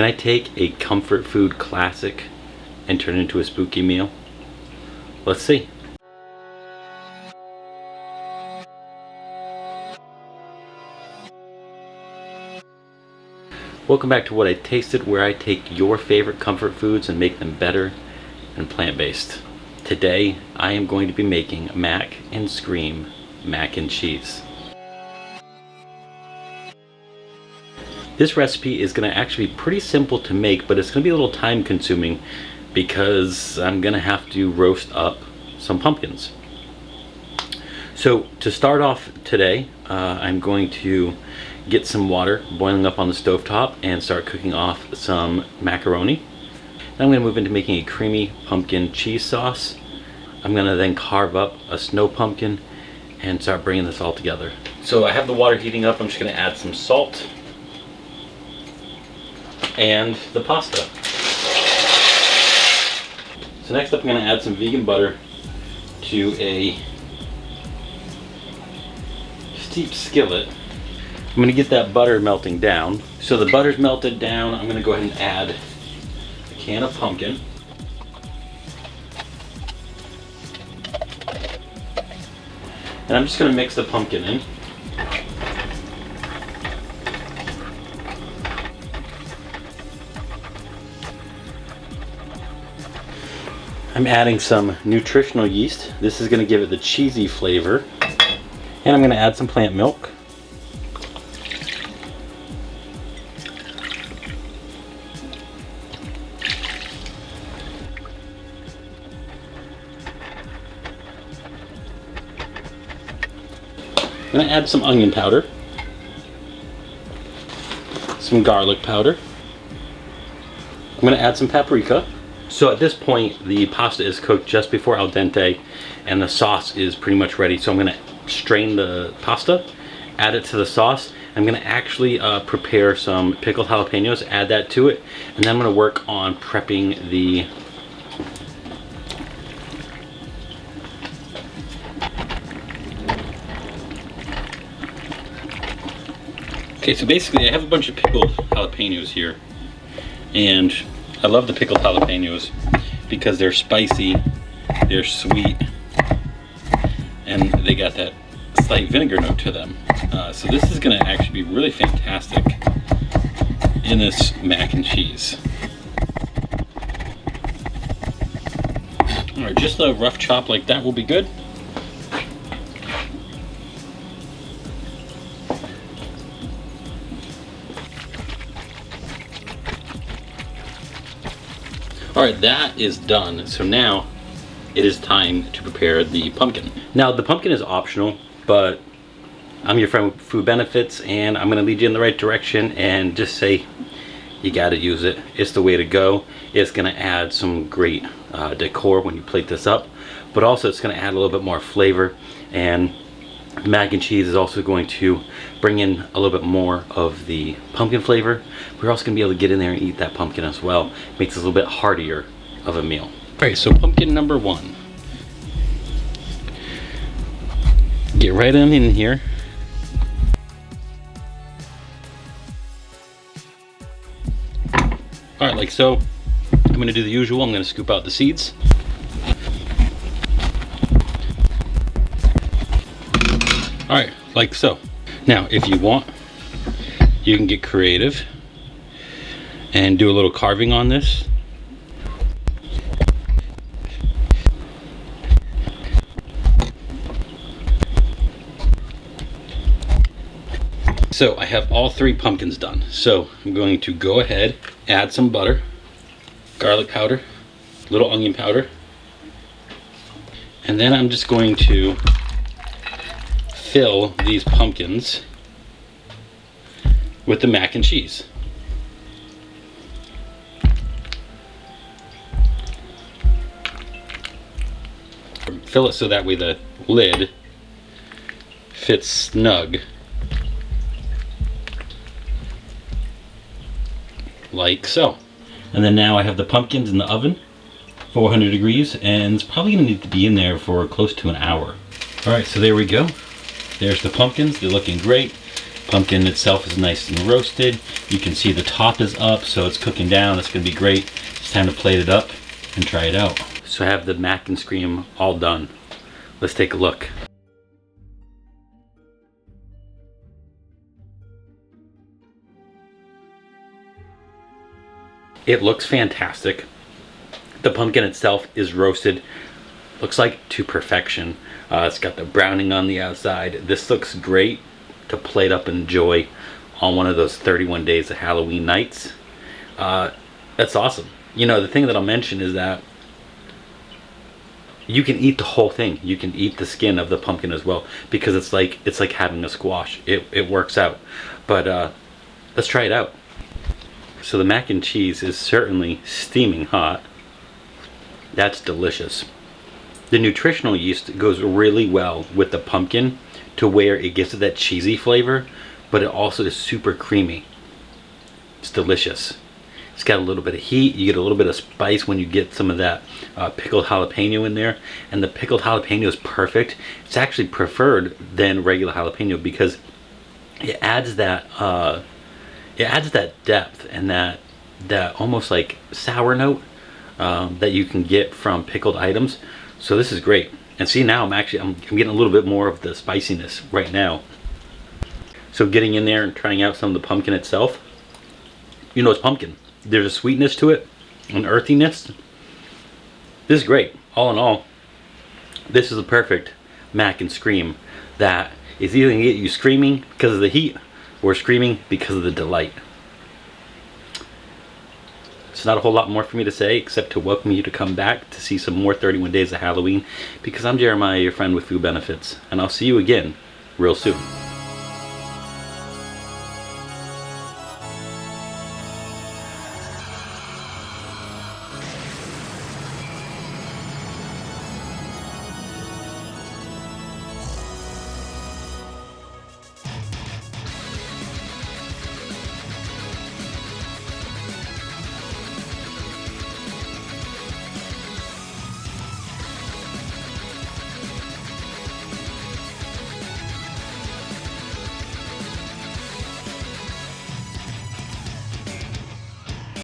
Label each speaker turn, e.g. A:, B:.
A: Can I take a comfort food classic and turn it into a spooky meal? Let's see. Welcome back to What I Tasted, where I take your favorite comfort foods and make them better and plant-based. Today, I am going to be making Mac and Scream mac and cheese. This recipe is going to actually be pretty simple to make, but it's going to be a little time consuming because I'm going to have to roast up some pumpkins. So to start off today, I'm going to get some water boiling up on the stovetop and start cooking off some macaroni. Then I'm going to move into making a creamy pumpkin cheese sauce. I'm going to then carve up a snow pumpkin and start bringing this all together. So I have the water heating up. I'm just going to add some salt and the pasta. So next up I'm going to add some vegan butter to a steep skillet. I'm going to get that butter melting down. So the butter's melted down. I'm going to go ahead and add a can of pumpkin. And I'm just going to mix the pumpkin in. I'm adding some nutritional yeast. This is going to give it the cheesy flavor. And I'm going to add some plant milk. I'm going to add some onion powder, some garlic powder. I'm going to add some paprika. So at this point, the pasta is cooked just before al dente and the sauce is pretty much ready. So I'm going to strain the pasta, add it to the sauce. I'm going to actually prepare some pickled jalapenos, add that to it, and then I'm going to work on prepping the Okay, so basically I have a bunch of pickled jalapenos here, and I love the pickled jalapenos because they're spicy, they're sweet, and they got that slight vinegar note to them. So this is going to actually be really fantastic in this mac and cheese. Alright, just a rough chop like that will be good. Alright, that is done. So now it is time to prepare the pumpkin. Now the pumpkin is optional, but I'm your friend with food benefits and I'm going to lead you in the right direction and just say you got to use it. It's the way to go. It's going to add some great decor when you plate this up, but also it's going to add a little bit more flavor, and mac and cheese is also going to bring in a little bit more of the pumpkin flavor. We're also going to be able to get in there and eat that pumpkin as well. Makes it a little bit heartier of a meal. Alright, so pumpkin number one. Get right on in here. Alright, like so. I'm going to do the usual. I'm going to scoop out the seeds. Alright, like so. Now, if you want, you can get creative and do a little carving on this. So I have all three pumpkins done. So I'm going to go ahead, add some butter, garlic powder, little onion powder, and then I'm just going to fill these pumpkins with the mac and cheese. Fill it so that way the lid fits snug, like so. And then now I have the pumpkins in the oven, 400 degrees, and it's probably going to need to be in there for close to an hour. Alright, so there we go. There's the pumpkins. They're looking great. Pumpkin itself is nice and roasted. You can see the top is up, so it's cooking down. It's gonna be great. It's time to plate it up and try it out. So I have the mac and scream all done. Let's take a look. It looks fantastic. The pumpkin itself is roasted, looks like to perfection. It's got the browning on the outside. This looks great to plate up and enjoy on one of those 31 days of Halloween nights. That's awesome. You know, the thing that I'll mention is that you can eat the whole thing. You can eat the skin of the pumpkin as well, because it's like having a squash. It works out. But let's try it out. So the mac and cheese is certainly steaming hot. That's delicious. The nutritional yeast goes really well with the pumpkin to where it gives it that cheesy flavor, but it also is super creamy. It's delicious. It's got a little bit of heat. You get a little bit of spice when you get some of that pickled jalapeno in there, and the pickled jalapeno is perfect. It's actually preferred than regular jalapeno because it adds that depth and that almost like sour note that you can get from pickled items. So this is great. And see, now I'm getting a little bit more of the spiciness right now. So getting in there and trying out some of the pumpkin itself. You know, it's pumpkin. There's a sweetness to it, an earthiness. This is great. All in all, this is a perfect mac and scream that is either going to get you screaming because of the heat or screaming because of the delight. It's not a whole lot more for me to say except to welcome you to come back to see some more 31 Days of Halloween, because I'm Jeremiah, your friend with Food Benefits, and I'll see you again real soon.